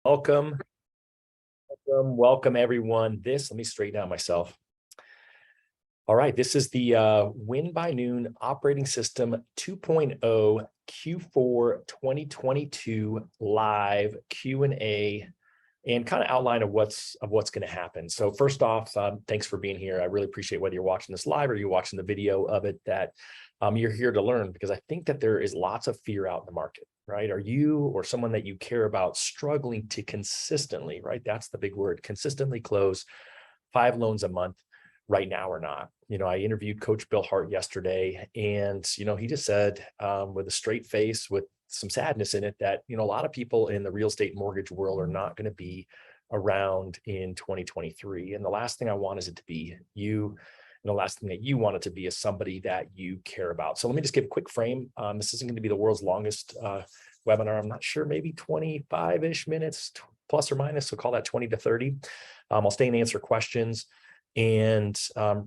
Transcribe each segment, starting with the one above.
Welcome, welcome everyone. Let me straighten out myself. All right, this is the Win by Noon Operating System 2.0 Q4 2022 live Q&A and kind of outline of what's going to happen. So first off, thanks for being here. I really appreciate whether you're watching this live or you're watching the video of it, that you're here to learn, because I think that there is lots of fear out in the market, right? Are you or someone that you care about struggling to consistently, right? That's the big word, consistently close 5 loans a month right now or not? I interviewed Coach Bill Hart yesterday, and, he just said with a straight face, with some sadness in it, that, a lot of people in the real estate mortgage world are not going to be around in 2023. And the last thing I want is it to be you. And the last thing that you want it to be is somebody that you care about. So let me just give a quick frame. This isn't going to be the world's longest webinar. I'm not sure, maybe 25-ish minutes plus or minus. So call that 20 to 30. I'll stay and answer questions. And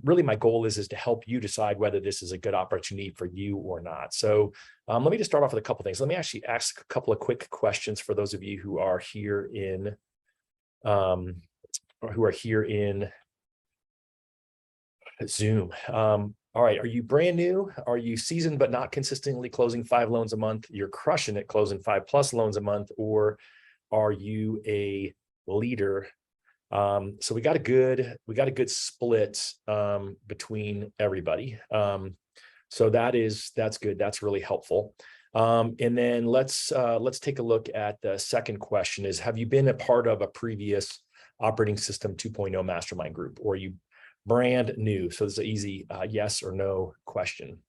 really my goal is to help you decide whether this is a good opportunity for you or not. So let me just start off with a couple of things. Let me actually ask a couple of quick questions for those of you who are here in Zoom. All right, are you brand new? Are you seasoned but not consistently closing 5 loans a month? You're crushing it closing 5+ loans a month, or are you a leader? So we got a good split between everybody. So that's good. That's really helpful. And then let's take a look at the second question is, have you been a part of a previous Operating System 2.0 mastermind group, or are you brand new? So this is an easy yes or no question.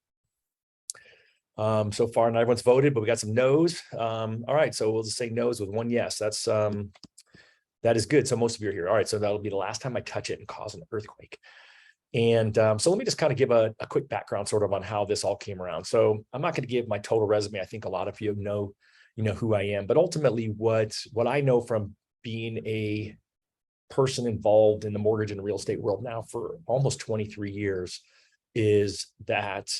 So far, not everyone's voted, but we got some no's. All right, so we'll just say no's with 1 yes. That is good. So most of you are here. All right, so that'll be the last time I touch it and cause an earthquake. And so let me just kind of give a quick background sort of on how this all came around. So I'm not going to give my total resume. I think a lot of you know who I am, but ultimately what I know from being a person involved in the mortgage and real estate world now for almost 23 years is that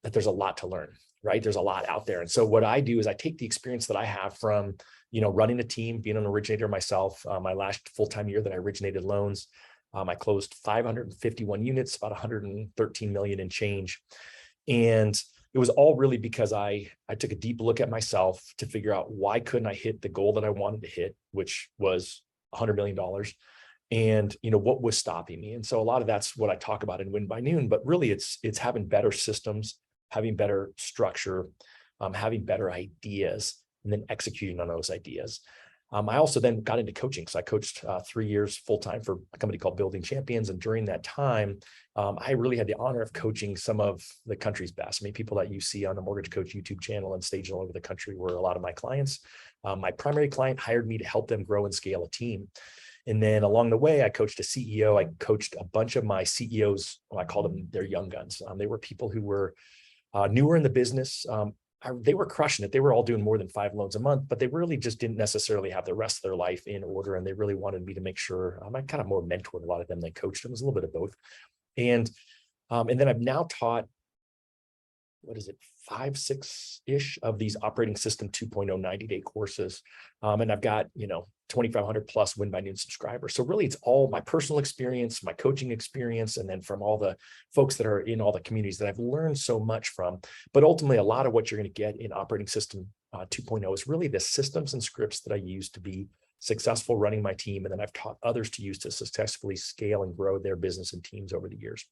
there's a lot to learn, right? There's a lot out there. And so what I do is I take the experience that I have from, running a team, being an originator myself. My last full-time year that I originated loans, I closed 551 units, about 113 million and change. And it was all really because I took a deep look at myself to figure out why couldn't I hit the goal that I wanted to hit, which was $100 million. And, what was stopping me? And so a lot of that's what I talk about in Win by Noon, but really it's having better systems, having better structure, having better ideas, and then executing on those ideas. I also then got into coaching. So I coached 3 years full-time for a company called Building Champions. And during that time, I really had the honor of coaching some of the country's best. I mean, people that you see on the Mortgage Coach YouTube channel and stage all over the country were a lot of my clients. My primary client hired me to help them grow and scale a team. And then along the way, I coached a CEO. I coached a bunch of my CEOs. Well, I call them their young guns. They were people who were newer in the business. They were crushing it. They were all doing more than 5 loans a month, but they really just didn't necessarily have the rest of their life in order. And they really wanted me to make sure I kind of more mentored a lot of them. They coached them. It was a little bit of both. And then I've now taught, 5, 6-ish of these Operating System 2.0 90-day courses. And I've got, 2,500 plus Win by Noon subscribers. So really it's all my personal experience, my coaching experience, and then from all the folks that are in all the communities that I've learned so much from. But ultimately, a lot of what you're going to get in Operating System 2.0 is really the systems and scripts that I use to be successful running my team. And then I've taught others to use to successfully scale and grow their business and teams over the years.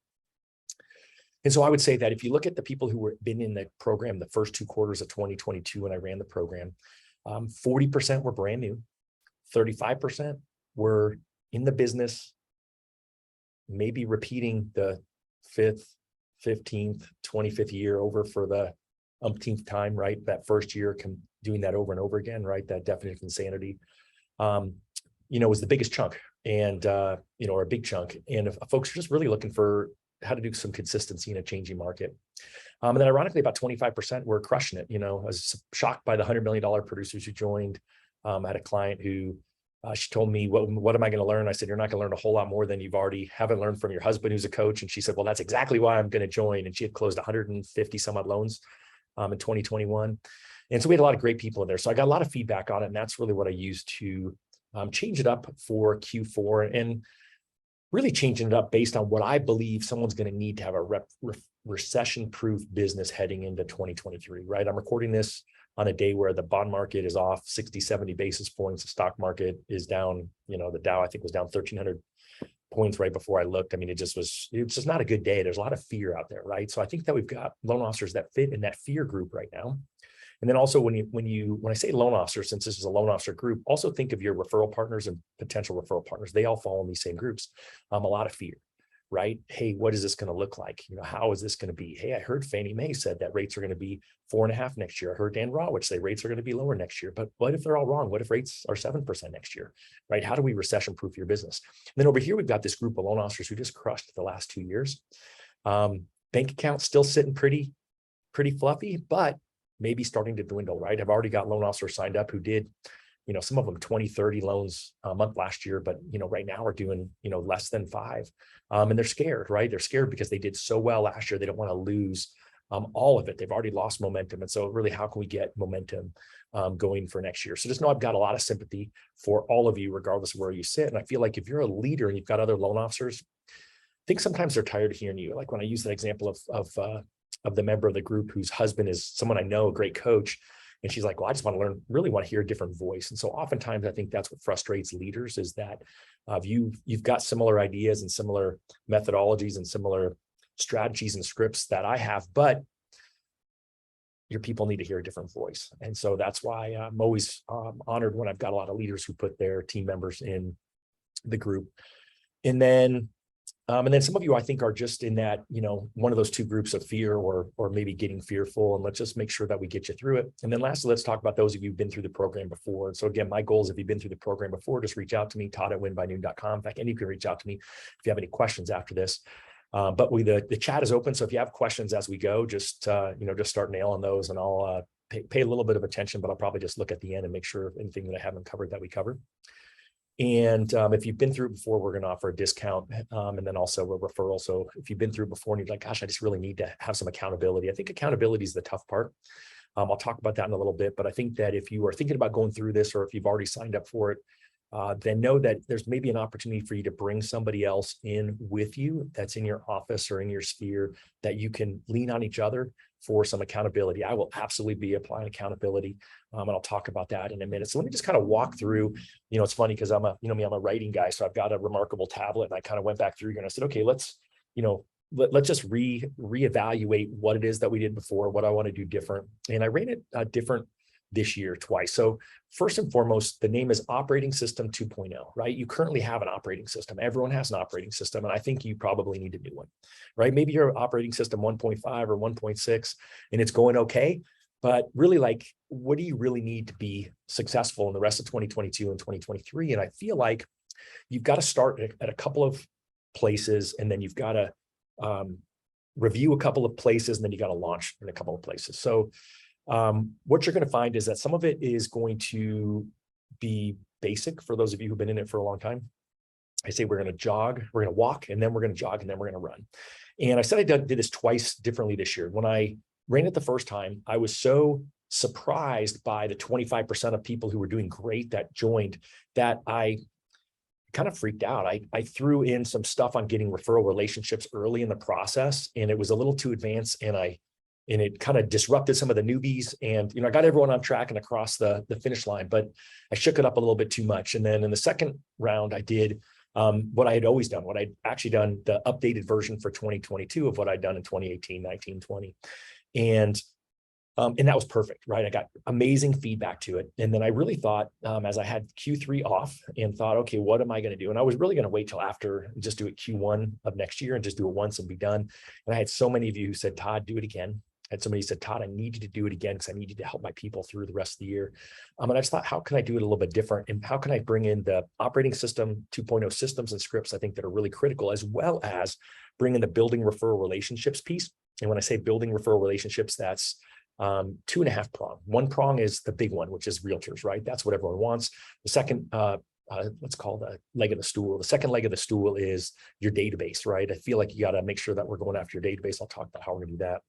And so I would say that if you look at the people who were been in the program the first 2 quarters of 2022 when I ran the program, 40% were brand new, 35% were in the business, maybe repeating the 5th, 15th, 25th year over for the umpteenth time, right? That first year, doing that over and over again, right? That definition of insanity, was the biggest chunk and, or a big chunk. And if folks are just really looking for how to do some consistency in a changing market. And then ironically, about 25% were crushing it. I was shocked by the $100 million producers who joined. I had a client who, she told me, what am I going to learn? I said, you're not going to learn a whole lot more than you've already haven't learned from your husband, who's a coach. And she said, well, that's exactly why I'm going to join. And she had closed 150 some odd loans in 2021. And so we had a lot of great people in there. So I got a lot of feedback on it. And that's really what I used to change it up for Q4, and really changing it up based on what I believe someone's going to need to have a recession-proof business heading into 2023, right? I'm recording this on a day where the bond market is off 60, 70 basis points. The stock market is down, the Dow, I think, was down 1,300 points right before I looked. I mean, it's just not a good day. There's a lot of fear out there, right? So I think that we've got loan officers that fit in that fear group right now. And then also when I say loan officer, since this is a loan officer group, also think of your referral partners and potential referral partners. They all fall in these same groups. A lot of fear, right? Hey, what is this going to look like? How is this going to be? Hey, I heard Fannie Mae said that rates are going to be 4.5 next year. I heard Dan Rawich say rates are going to be lower next year. But what if they're all wrong? What if rates are 7% next year, right? How do we recession-proof your business? And then over here, we've got this group of loan officers who just crushed the last 2 years. Bank accounts still sitting pretty fluffy, but maybe starting to dwindle, right? I've already got loan officers signed up who did, some of them 20, 30 loans a month last year, but, right now we're doing, less than 5. And they're scared, right? They're scared because they did so well last year. They don't want to lose all of it. They've already lost momentum. And so really, how can we get momentum going for next year? So just know I've got a lot of sympathy for all of you, regardless of where you sit. And I feel like if you're a leader and you've got other loan officers, I think sometimes they're tired of hearing you. Like when I use that example of the member of the group whose husband is someone I know, a great coach. And she's like, well, I just want to learn, really want to hear a different voice. And so oftentimes I think that's what frustrates leaders, is that you've got similar ideas and similar methodologies and similar strategies and scripts that I have, but your people need to hear a different voice. And so that's why I'm always honored when I've got a lot of leaders who put their team members in the group. And then some of you, I think, are just in that, one of those two groups of fear or maybe getting fearful. And let's just make sure that we get you through it. And then lastly, let's talk about those of you who've been through the program before. And so again, my goal is, if you've been through the program before, just reach out to me, todd@winbynoon.com. In fact, and you can reach out to me if you have any questions after this. But the chat is open. So if you have questions as we go, just start nailing those, and I'll pay a little bit of attention, but I'll probably just look at the end and make sure anything that I haven't covered that we cover. And if you've been through it before, we're going to offer a discount, and then also a referral. So if you've been through it before and you're like, gosh, I just really need to have some accountability. I think accountability is the tough part. I'll talk about that in a little bit, but I think that if you are thinking about going through this, or if you've already signed up for it, then know that there's maybe an opportunity for you to bring somebody else in with you that's in your office or in your sphere, that you can lean on each other for some accountability. I will absolutely be applying accountability, and I'll talk about that in a minute. So let me just kind of walk through. It's funny because I'm a writing guy, so I've got a remarkable tablet, and I kind of went back through here and I said, okay, let's just reevaluate what it is that we did before, what I want to do different, and I ran it different this year twice. So first and foremost, the name is Operating System 2.0, right? You currently have an operating system. Everyone has an operating system, and I think you probably need a new one, right? Maybe your operating system 1.5 or 1.6, and it's going okay, but really, what do you really need to be successful in the rest of 2022 and 2023? And I feel like you've got to start at a couple of places, and then you've got to review a couple of places, and then you got to launch in a couple of places. So what you're going to find is that some of it is going to be basic for those of you who've been in it for a long time. I say we're going to jog, we're going to walk, and then we're going to jog, and then we're going to run. And I said I did this twice differently this year. When I ran it the first time, I was so surprised by the 25% of people who were doing great that joined, that I kind of freaked out. I threw in some stuff on getting referral relationships early in the process, and it was a little too advanced, and it kind of disrupted some of the newbies. And, I got everyone on track and across the finish line, but I shook it up a little bit too much. And then in the second round, I did what I had always done, what I'd actually done, the updated version for 2022 of what I'd done in 2018, 19, 20. And that was perfect, right? I got amazing feedback to it. And then I really thought, as I had Q3 off, and thought, okay, what am I going to do? And I was really going to wait till after and just do it Q1 of next year and just do it once and be done. And I had so many of you who said, Todd, do it again. And somebody said, Todd, I need you to do it again because I need you to help my people through the rest of the year. And I just thought, how can I do it a little bit different? And how can I bring in the Operating System 2.0 systems and scripts, I think, that are really critical, as well as bring in the building referral relationships piece. And when I say building referral relationships, that's 2.5 prong. One prong is the big one, which is realtors, right? That's what everyone wants. The second, let's call the leg of the stool. The second leg of the stool is your database, right? I feel like you got to make sure that we're going after your database. I'll talk about how we're going to do that.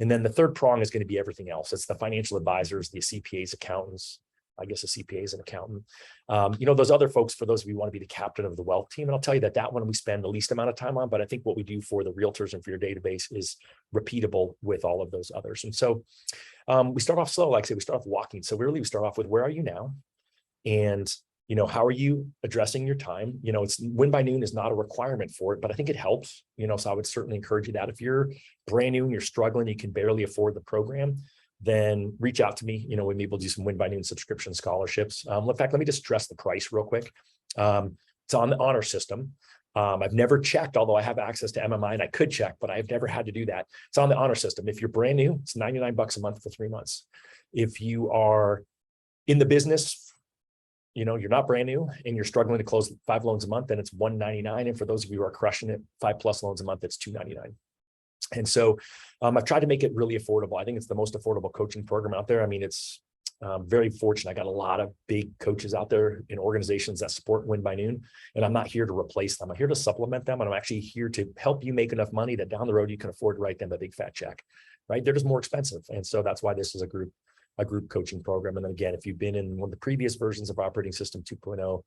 And then the third prong is going to be everything else. It's the financial advisors, the CPAs, accountants. I guess a CPA is an accountant. Those other folks, for those of you who want to be the captain of the wealth team. And I'll tell you that one we spend the least amount of time on, but I think what we do for the realtors and for your database is repeatable with all of those others. And so we start off slow. Like I say, we start off walking. So really we start off with, where are you now? And how are you addressing your time? It's win by noon is not a requirement for it, but I think it helps, so I would certainly encourage you that if you're brand new and you're struggling, you can barely afford the program, then reach out to me. We may be able to do some win by noon subscription scholarships. In fact, let me just stress the price real quick. It's on the honor system. I've never checked, although I have access to MMI and I could check, but I've never had to do that. It's on the honor system. If you're brand new, it's $99 a month for 3 months. If you are in the business, you're not brand new and you're struggling to close 5 loans a month, then it's $199. And for those of you who are crushing it, 5+ loans a month, it's $299. And so I've tried to make it really affordable. I think it's the most affordable coaching program out there. I mean, it's very fortunate. I got a lot of big coaches out there in organizations that support Win by Noon, and I'm not here to replace them. I'm here to supplement them. And I'm actually here to help you make enough money that down the road, you can afford to write them a big fat check, right? They're just more expensive. And so that's why this is a group coaching program. And then again, if you've been in one of the previous versions of Operating System 2.0,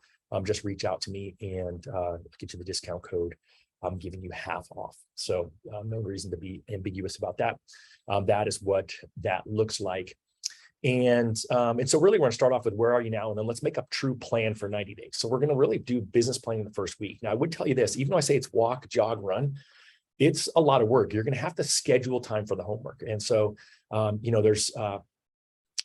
just reach out to me and get you the discount code. I'm giving you half off. So no reason to be ambiguous about that. That is what that looks like. And so really we're going to start off with, where are you now? And then let's make a true plan for 90 days. So we're going to really do business planning the first week. Now I would tell you this, even though I say it's walk, jog, run, it's a lot of work. You're going to have to schedule time for the homework. And so,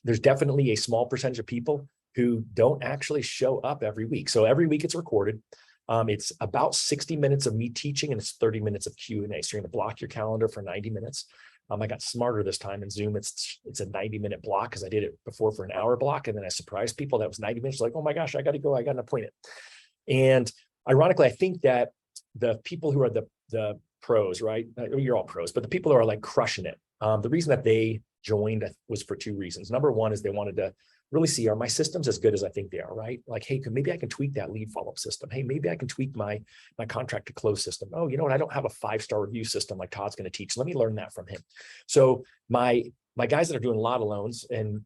there's definitely a small percentage of people who don't actually show up every week. So every week it's recorded. It's about 60 minutes of me teaching and it's 30 minutes of Q&A. So you're going to block your calendar for 90 minutes. I got smarter this time in Zoom. It's a 90-minute block, because I did it before for an hour block. And then I surprised people that was 90 minutes. Like, oh my gosh, I got to go. I got an appointment. And ironically, I think that the people who are the pros, right? You're all pros, but the people who are like crushing it. The reason that they joined was for 2 reasons. Number one is they wanted to really see, are my systems as good as I think they are, right? Like, hey, maybe I can tweak that lead follow-up system. Hey, maybe I can tweak my contract to close system. Oh, you know what? I don't have a 5-star review system like Todd's going to teach. Let me learn that from him. So my guys that are doing a lot of loans, and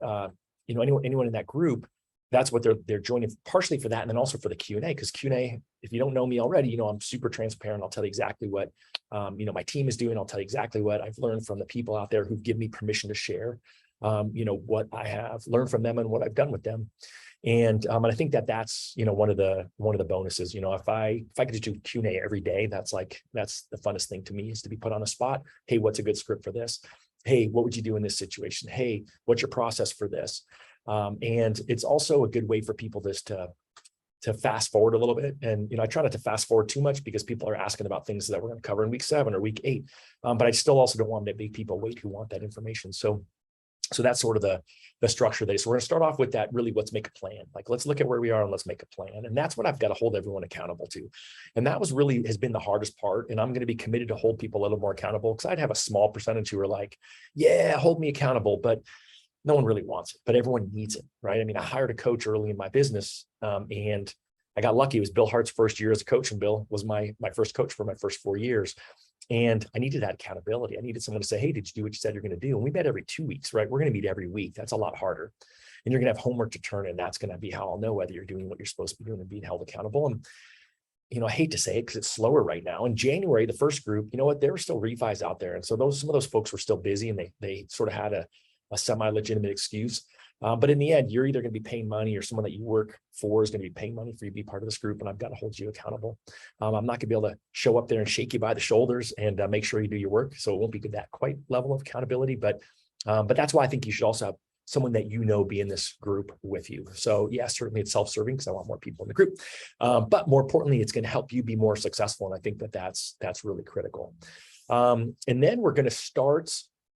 anyone in that group, that's what they're joining, partially for that, and then also for the Q&A, because Q&A, if you don't know me already, I'm super transparent. I'll tell you exactly what my team is doing. I'll tell you exactly what I've learned from the people out there who give me permission to share what I have learned from them and what I've done with them. And I think that's one of the bonuses. If I could just do Q&A every day, that's the funnest thing to me, is to be put on a spot. Hey, what's a good script for this? Hey, what would you do in this situation? Hey, what's your process for this? And it's also a good way for people just to fast forward a little bit. And, I try not to fast forward too much, because people are asking about things that we're going to cover in week 7 or week 8. But I still also don't want to make people wait who want that information. So that's sort of the structure there. So we're going to start off with that. Really, let's make a plan. Like, let's look at where we are and let's make a plan. And that's what I've got to hold everyone accountable to. And that has been the hardest part. And I'm going to be committed to hold people a little more accountable, because I'd have a small percentage who are like, yeah, hold me accountable, but no one really wants it, but everyone needs it, right? I mean, I hired a coach early in my business, and I got lucky. It was Bill Hart's first year as a coach, and Bill was my first coach for my first 4 years. And I needed that accountability. I needed someone to say, hey, did you do what you said you're going to do? And we met every 2 weeks, right? We're going to meet every week. That's a lot harder. And you're going to have homework to turn in. That's going to be how I'll know whether you're doing what you're supposed to be doing and being held accountable. And, I hate to say it because it's slower right now. In January, the first group, there were still refis out there. And so some of those folks were still busy, and they sort of had a semi-legitimate excuse. But in the end, you're either going to be paying money, or someone that you work for is going to be paying money for you to be part of this group. And I've got to hold you accountable. I'm not going to be able to show up there and shake you by the shoulders and make sure you do your work. So it won't be that quite level of accountability. But that's why I think you should also have someone that be in this group with you. So yeah, certainly it's self-serving, because I want more people in the group. But more importantly, it's going to help you be more successful. And I think that's really critical. And then we're going to start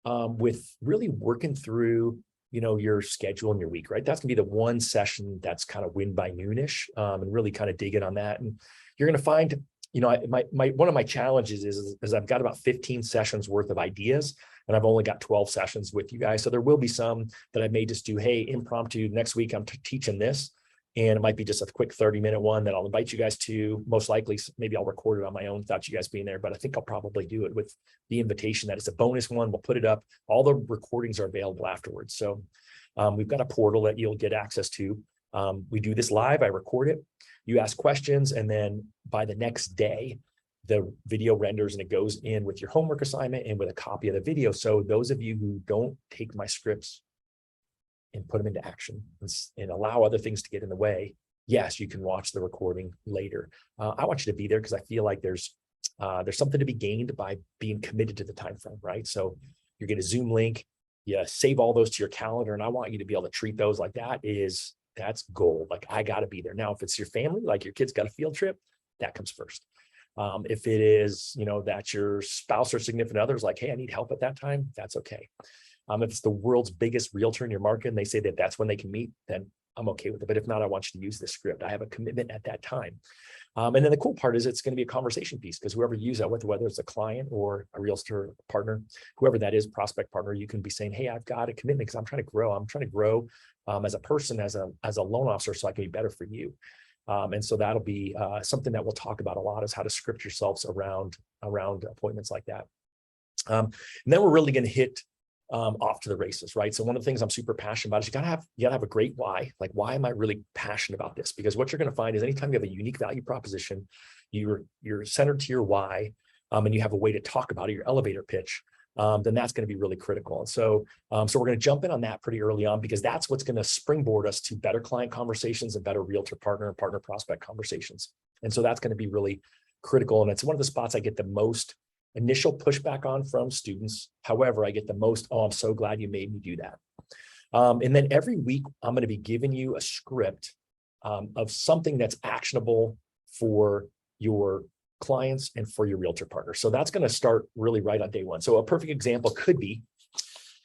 with really working through your schedule and your week, right? That's gonna be the one session that's kind of win by noonish, and really kind of dig in on that. And you're going to find, one of my challenges is I've got about 15 sessions worth of ideas, and I've only got 12 sessions with you guys. So there will be some that I may just do, hey, impromptu, next week I'm teaching this. And it might be just a quick 30-minute one that I'll invite you guys to. Most likely, maybe I'll record it on my own without you guys being there, but I think I'll probably do it with the invitation that it's a bonus one. We'll put it up. All the recordings are available afterwards. So we've got a portal that you'll get access to. We do this live. I record it. You ask questions, and then by the next day, the video renders and it goes in with your homework assignment and with a copy of the video. So those of you who don't take my scripts and put them into action and allow other things to get in the way, yes, you can watch the recording later. I want you to be there because I feel like there's something to be gained by being committed to the time frame, right? So you get a Zoom link, you save all those to your calendar, and I want you to be able to treat those like that's gold. Like, I got to be there. Now, if it's your family, like your kids got a field trip, that comes first. If it is, that your spouse or significant others like, hey, I need help at that time, that's okay. If it's the world's biggest realtor in your market and they say that that's when they can meet, then I'm okay with it. But if not, I want you to use this script. I have a commitment at that time. And then the cool part is it's going to be a conversation piece, because whoever you use that with, whether it's a client or a realtor partner, whoever that is, prospect partner, you can be saying, hey, I've got a commitment because I'm trying to grow. I'm trying to grow as a person, as a loan officer, so I can be better for you. And so that'll be something that we'll talk about a lot, is how to script yourselves around appointments like that. And then we're really going to hit off to the races, right? So one of the things I'm super passionate about is you gotta have a great why. Like, why am I really passionate about this? Because what you're going to find is anytime you have a unique value proposition, you're centered to your why, and you have a way to talk about it, your elevator pitch, then that's going to be really critical. And so we're going to jump in on that pretty early on, because that's what's going to springboard us to better client conversations and better realtor partner and partner prospect conversations. And so that's going to be really critical. And it's one of the spots I get the most initial pushback on from students. However, I get the most, oh, I'm so glad you made me do that. And then every week, I'm going to be giving you a script of something that's actionable for your clients and for your realtor partner. So that's going to start really right on day one. So a perfect example could be,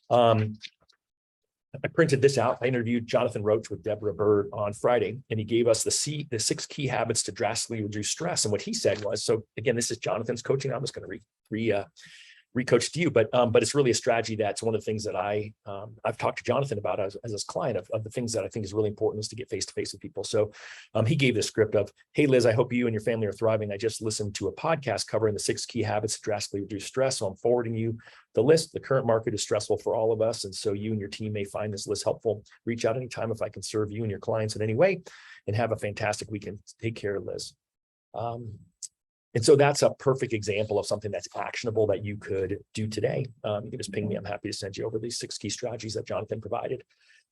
I printed this out. I interviewed Jonathan Roach with Deborah Bird on Friday, and he gave us the 6 key habits to drastically reduce stress. And what he said was, so again, this is Jonathan's coaching. I'm just going to recoach to you, but it's really a strategy. That's one of the things that I've talked to Jonathan about as his client of the things that I think is really important is to get face-to-face with people. So he gave the script of, hey, Liz, I hope you and your family are thriving. I just listened to a podcast covering the 6 key habits to drastically reduce stress. So I'm forwarding you the list. The current market is stressful for all of us. And so you and your team may find this list helpful. Reach out anytime if I can serve you and your clients in any way, and have a fantastic weekend. Take care, Liz. And so that's a perfect example of something that's actionable that you could do today. You can just ping me. I'm happy to send you over these 6 key strategies that Jonathan provided.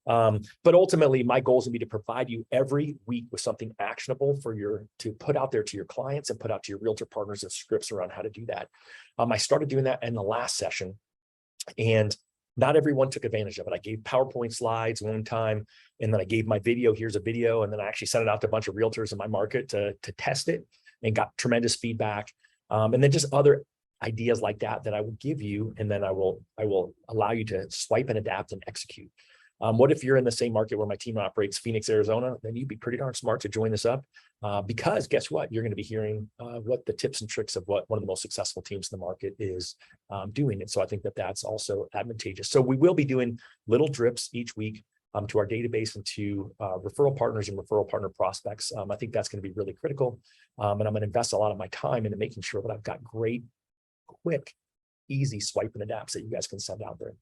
But ultimately, my goal is going to be to provide you every week with something actionable to put out there to your clients and put out to your realtor partners and scripts around how to do that. I started doing that in the last session, and not everyone took advantage of it. I gave PowerPoint slides one time, and then I gave my video. Here's a video, and then I actually sent it out to a bunch of realtors in my market to test it, and got tremendous feedback. And then just other ideas like that I will give you, and then I will allow you to swipe and adapt and execute. What if you're in the same market where my team operates, Phoenix, Arizona? Then you'd be pretty darn smart to join this up, because guess what? You're going to be hearing what the tips and tricks of what one of the most successful teams in the market is doing. And so I think that that's also advantageous. So we will be doing little drips each week to our database and to referral partners and referral partner prospects. I think that's going to be really critical. And I'm going to invest a lot of my time into making sure that I've got great, quick, easy swipe and adapts that you guys can send out there.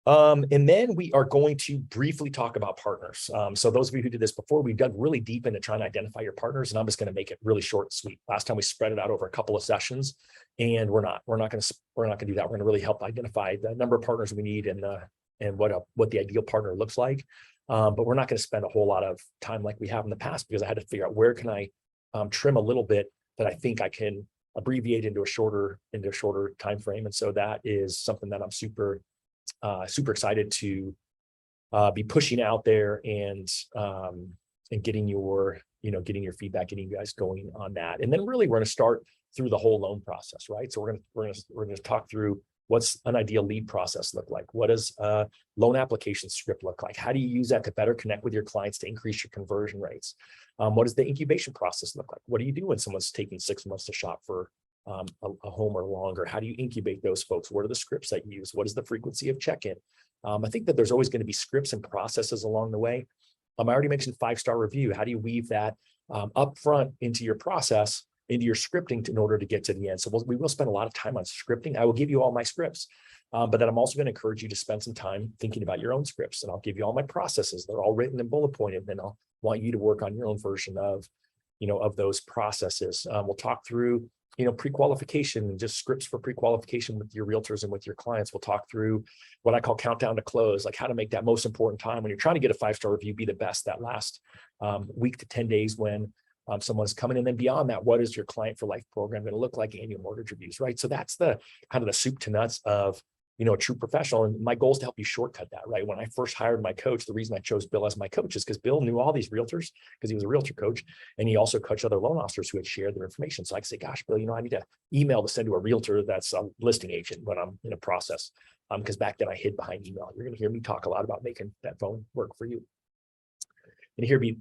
And then we are going to briefly talk about partners. So those of you who did this before, we dug really deep into trying to identify your partners, and I'm just going to make it really short and sweet. Last time we spread it out over a couple of sessions, and we're not going to do that. We're going to really help identify the number of partners we need and what the ideal partner looks like. But we're not going to spend a whole lot of time like we have in the past, because I had to figure out where can I trim a little bit that I think I can abbreviate into a shorter time frame. And so that is something that I'm super excited to be pushing out there and getting your feedback, getting you guys going on that. And then really we're going to start through the whole loan process, right? So we're going to talk through what's an ideal lead process look like? What does a loan application script look like? How do you use that to better connect with your clients to increase your conversion rates? What does the incubation process look like? What do you do when someone's taking 6 months to shop for a home or longer? How do you incubate those folks? What are the scripts that you use? What is the frequency of check-in? I think that there's always going to be scripts and processes along the way. I already mentioned 5-star review. How do you weave that up front into your process, into your scripting in order to get to the end? So we will spend a lot of time on scripting. I will give you all my scripts, but then I'm also going to encourage you to spend some time thinking about your own scripts, and I'll give you all my processes. They're all written and bullet pointed. Then I'll want you to work on your own version of, of those processes. We'll talk through, pre-qualification and just scripts for pre-qualification with your realtors and with your clients. We'll talk through what I call countdown to close, like how to make that most important time when you're trying to get a 5-star review, be the best that last week to 10 days when someone's coming in. And then beyond that, what is your client for life program going to look like? Annual mortgage reviews, right? So that's the kind of the soup to nuts of, a true professional. And my goal is to help you shortcut that, right? When I first hired my coach, the reason I chose Bill as my coach is because Bill knew all these realtors because he was a realtor coach. And he also coached other loan officers who had shared their information. So I could say, gosh, Bill, I need an email to send to a realtor that's a listing agent when I'm in a process. Because back then I hid behind email. You're going to hear me talk a lot about making that phone work for you. And hear me,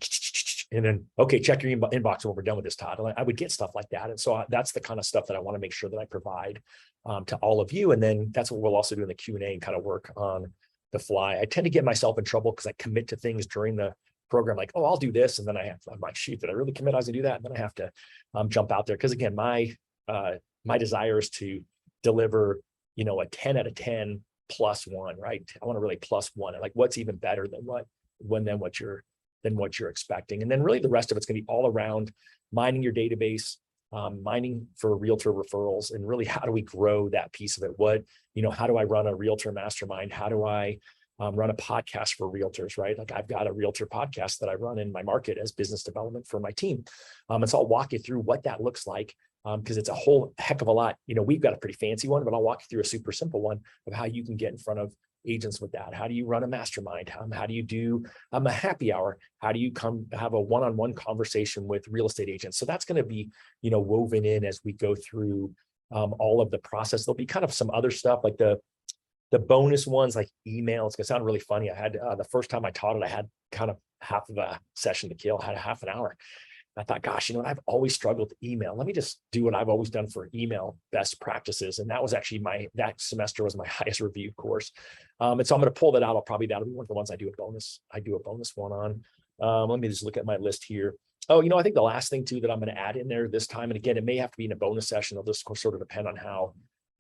and then, okay, check your inbox when we're done with this, Todd. I would get stuff like that. And so that's the kind of stuff that I want to make sure that I provide to all of you. And then that's what we'll also do in the Q&A and kind of work on the fly. I tend to get myself in trouble because I commit to things during the program, like, oh, I'll do this. And then I'm like, shoot, did I really commit? I was going to do that. And then I have to jump out there. Because again, my desire is to deliver, a 10 out of 10 +1, right? I want to really +1. Like what's even better than what you're expecting. And then really the rest of it's going to be all around mining your database, mining for realtor referrals, and really how do we grow that piece of it? How do I run a realtor mastermind? How do I run a podcast for realtors, right? Like I've got a realtor podcast that I run in my market as business development for my team. And so I'll walk you through what that looks like because it's a whole heck of a lot. We've got a pretty fancy one, but I'll walk you through a super simple one of how you can get in front of agents with that. How do you run a mastermind? How do you do a happy hour? How do you come have a one-on-one conversation with real estate agents? So that's going to be, woven in as we go through all of the process. There'll be kind of some other stuff like the bonus ones, like email. It's going to sound really funny. I had the first time I taught it, I had kind of half of a session to kill, had a half an hour. I thought, gosh, I've always struggled with email. Let me just do what I've always done for email best practices. And that was actually that semester was my highest reviewed course. And so I'm going to pull that out. That'll be one of the ones I do a bonus one on. Let me just look at my list here. Oh, I think the last thing too that I'm going to add in there this time, and again, it may have to be in a bonus session. It'll just sort of depend on how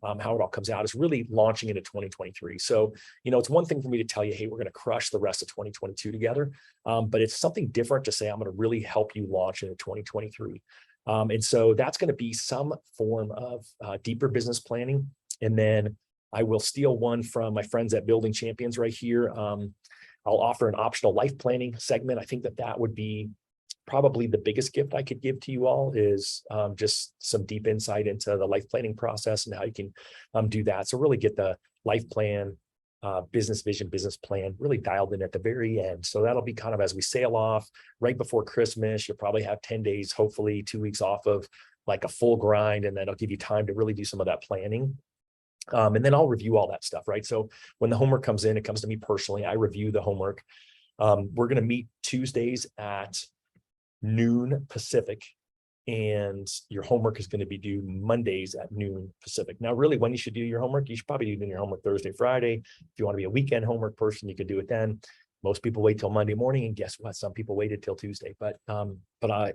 it all comes out, is really launching into 2023. So, it's one thing for me to tell you, hey, we're going to crush the rest of 2022 together. But it's something different to say, I'm going to really help you launch into 2023. And so that's going to be some form of deeper business planning. And then I will steal one from my friends at Building Champions right here. I'll offer an optional life planning segment. I think that would be probably the biggest gift I could give to you all is just some deep insight into the life planning process and how you can do that. So really get the life plan, business vision, business plan really dialed in at the very end. So that'll be kind of as we sail off right before Christmas. You'll probably have 10 days, hopefully 2 weeks off of like a full grind, and then it'll give you time to really do some of that planning. And then I'll review all that stuff, right? So when the homework comes in, it comes to me personally. I review the homework. We're going to meet Tuesdays at noon Pacific, and your homework is going to be due Mondays at noon Pacific. Now, really, when you should do your homework, you should probably do your homework Thursday, Friday. If you want to be a weekend homework person, you could do it then. Most people wait till Monday morning, and guess what? Some people waited till Tuesday. But I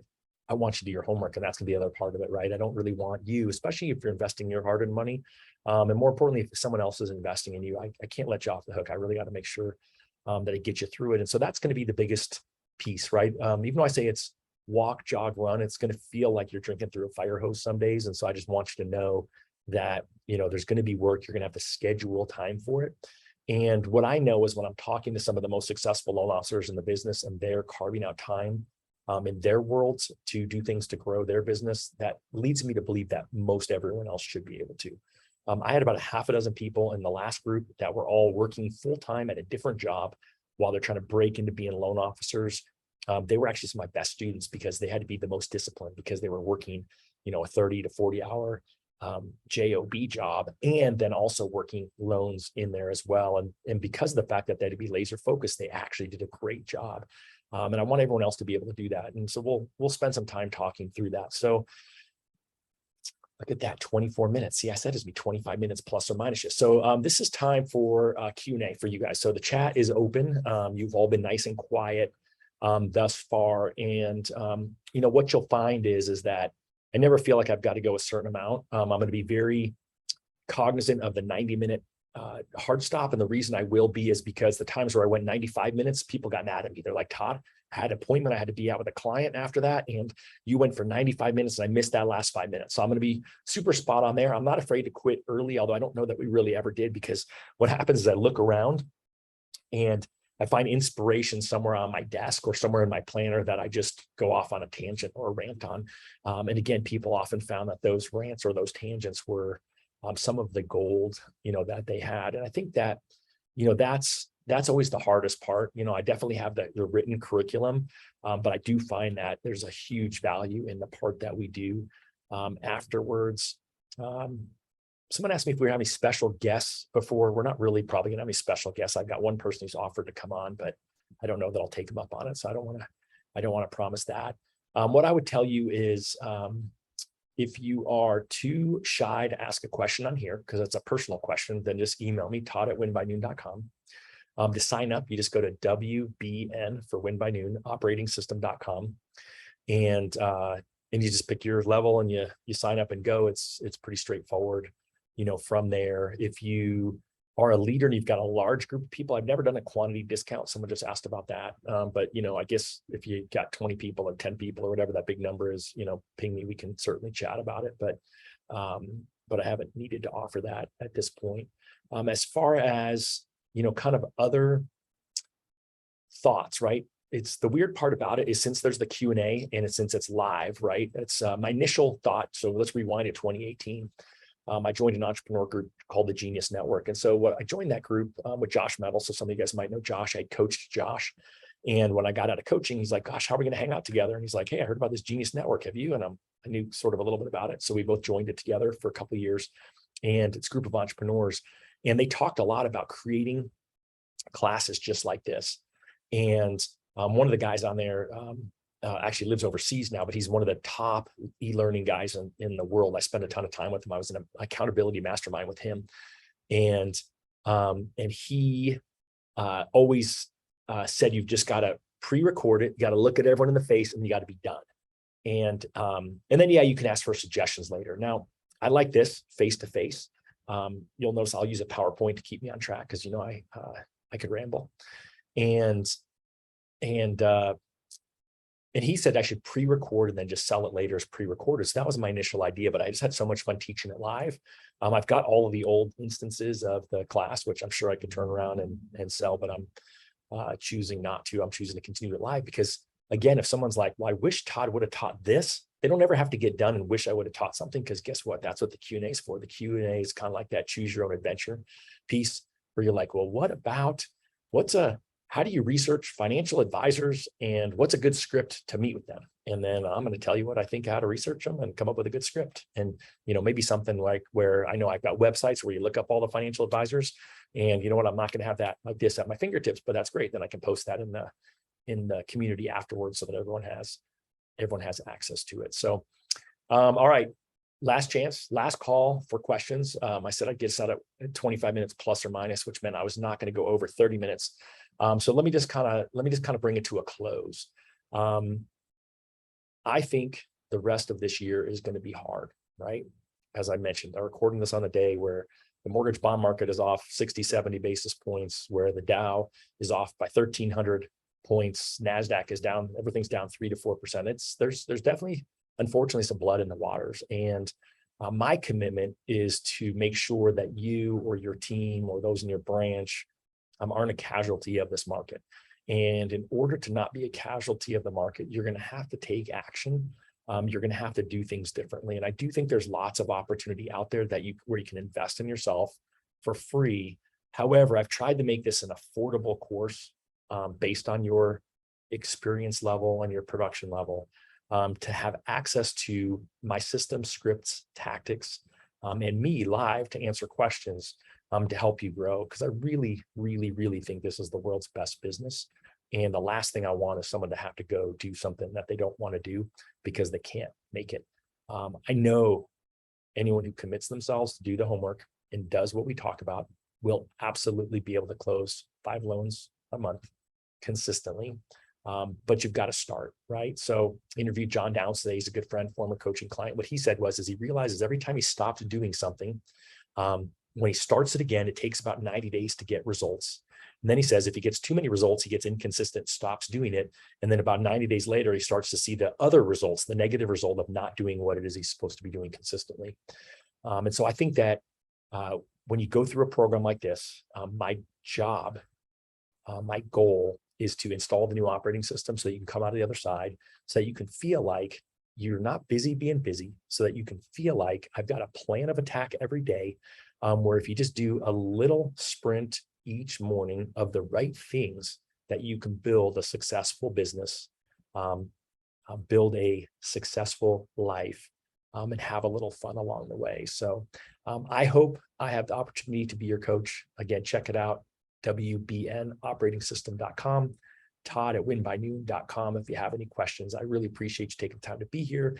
want you to do your homework, and that's going to be the other part of it, right? I don't really want you, especially if you're investing your hard-earned money, and more importantly, if someone else is investing in you, I can't let you off the hook. I really got to make sure that I get you through it. And so that's going to be the biggest piece, right? Even though I say it's walk, jog, run, it's going to feel like you're drinking through a fire hose some days. And so I just want you to know that, there's going to be work. You're going to have to schedule time for it. And what I know is when I'm talking to some of the most successful loan officers in the business and they're carving out time in their worlds to do things to grow their business, that leads me to believe that most everyone else should be able to. I had about a half a dozen people in the last group that were all working full-time at a different job while they're trying to break into being loan officers. They were actually some of my best students because they had to be the most disciplined because they were working, a 30 to 40 hour job job, and then also working loans in there as well. And because of the fact that they had to be laser focused, they actually did a great job. And I want everyone else to be able to do that. And so we'll spend some time talking through that. So look at that, 24 minutes. See, I said it's be 25 minutes plus or minus. So this is time for Q&A for you guys. So the chat is open. You've all been nice and quiet. thus far. And, you know, what you'll find is that I never feel like I've got to go a certain amount. I'm going to be very cognizant of the 90-minute hard stop. And the reason I will be is because the times where I went 95 minutes, people got mad at me. They're like, Todd, I had an appointment. I had to be out with a client after that. And you went for 95 minutes and I missed that last 5 minutes. So I'm going to be super spot on there. I'm not afraid to quit early, although I don't know that we really ever did, because what happens is I look around and I find inspiration somewhere on my desk or somewhere in my planner that I just go off on a tangent or a rant on. And again, people often found that those rants or those tangents were some of the gold, you know, that they had. And I think that, you know, that's always the hardest part. You know, I definitely have the written curriculum, but I do find that there's a huge value in the part that we do afterwards. Someone asked me if we have any special guests before. We're not really probably gonna have any special guests. I've got one person who's offered to come on, but I don't know that I'll take them up on it. So I don't want to promise that. What I would tell you is, if you are too shy to ask a question on here, because it's a personal question, then just email me, todd@winbynoon.com. To sign up, you just go to WBN for Win by Noon, operating system.com. And you just pick your level and you sign up and go. It's pretty straightforward. You know, from there, if you are a leader and you've got a large group of people, I've never done a quantity discount. Someone just asked about that. But, you know, I guess if you got 20 people or 10 people or whatever that big number is, you know, ping me, we can certainly chat about it. But I haven't needed to offer that at this point. As far as, you know, kind of other thoughts, right? It's the weird part about it is, since there's the Q&A and since it's live, right? It's my initial thought. So let's rewind to 2018. I joined an entrepreneur group called the Genius Network. And so I joined that group with Josh Metal. So some of you guys might know Josh. I coached Josh. And when I got out of coaching, he's like, gosh, how are we going to hang out together? And he's like, hey, I heard about this Genius Network. Have you? And I knew sort of a little bit about it. So we both joined it together for a couple of years. And it's a group of entrepreneurs. And they talked a lot about creating classes just like this. And one of the guys on there actually lives overseas now, but he's one of the top e-learning guys in the world. I spent a ton of time with him. I was in an accountability mastermind with him. And he always said, you've just got to pre-record it. You got to look at everyone in the face and you got to be done. And then, yeah, you can ask for suggestions later. Now, I like this face-to-face. You'll notice I'll use a PowerPoint to keep me on track, because, you know, I could ramble. And he said I should pre-record and then just sell it later as pre-recorded. So that was my initial idea, but I just had so much fun teaching it live. I've got all of the old instances of the class, which I'm sure I could turn around and sell, but I'm choosing not to. I'm choosing to continue it live because, again, if someone's like, well, I wish Todd would have taught this, they don't ever have to get done and wish I would have taught something, because guess what? That's what the Q&A is for. The Q&A is kind of like that choose your own adventure piece where you're like, well, how do you research financial advisors and what's a good script to meet with them? And then I'm going to tell you what I think, how to research them and come up with a good script. And, you know, maybe something like where I know I've got websites where you look up all the financial advisors, and you know what, I'm not going to have that like this at my fingertips, but that's great. Then I can post that in the community afterwards so that everyone has access to it. So, all right. Last chance, last call for questions. I said I'd get us out at 25 minutes plus or minus, which meant I was not going to go over 30 minutes. So let me just kind of bring it to a close. I think the rest of this year is going to be hard, right? As I mentioned, I'm recording this on a day where the mortgage bond market is off 60, 70 basis points, where the Dow is off by 1,300 points. NASDAQ is down, everything's down 3 to 4%. There's definitely, unfortunately, some blood in the waters. And my commitment is to make sure that you or your team or those in your branch aren't a casualty of this market. And in order to not be a casualty of the market, you're going to have to take action. You're going to have to do things differently. And I do think there's lots of opportunity out there where you can invest in yourself for free. However, I've tried to make this an affordable course based on your experience level and your production level, to have access to my system, scripts, tactics, and me live to answer questions to help you grow. Because I really, really, really think this is the world's best business. And the last thing I want is someone to have to go do something that they don't want to do because they can't make it. I know anyone who commits themselves to do the homework and does what we talk about will absolutely be able to close 5 loans a month consistently. but you've got to start, right? So I interviewed John Downs today. He's a good friend, former coaching client. What he said was, is he realizes every time he stops doing something, when he starts it again, it takes about 90 days to get results. And then he says, if he gets too many results, he gets inconsistent, stops doing it. And then about 90 days later, he starts to see the other results, the negative result of not doing what it is he's supposed to be doing consistently. And so I think that when you go through a program like this, my goal is to install the new operating system so that you can come out of the other side, so that you can feel like you're not busy being busy, so that you can feel like I've got a plan of attack every day, where if you just do a little sprint each morning of the right things, that you can build a successful business, build a successful life, and have a little fun along the way. So I hope I have the opportunity to be your coach. Again, check it out, WBNOperatingSystem.com, Todd@winbynoon.com if you have any questions. I really appreciate you taking the time to be here,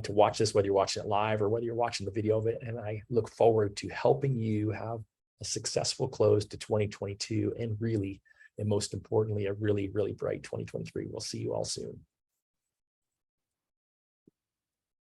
to watch this, whether you're watching it live or whether you're watching the video of it. And I look forward to helping you have a successful close to 2022 and really, and most importantly, a really, really bright 2023. We'll see you all soon.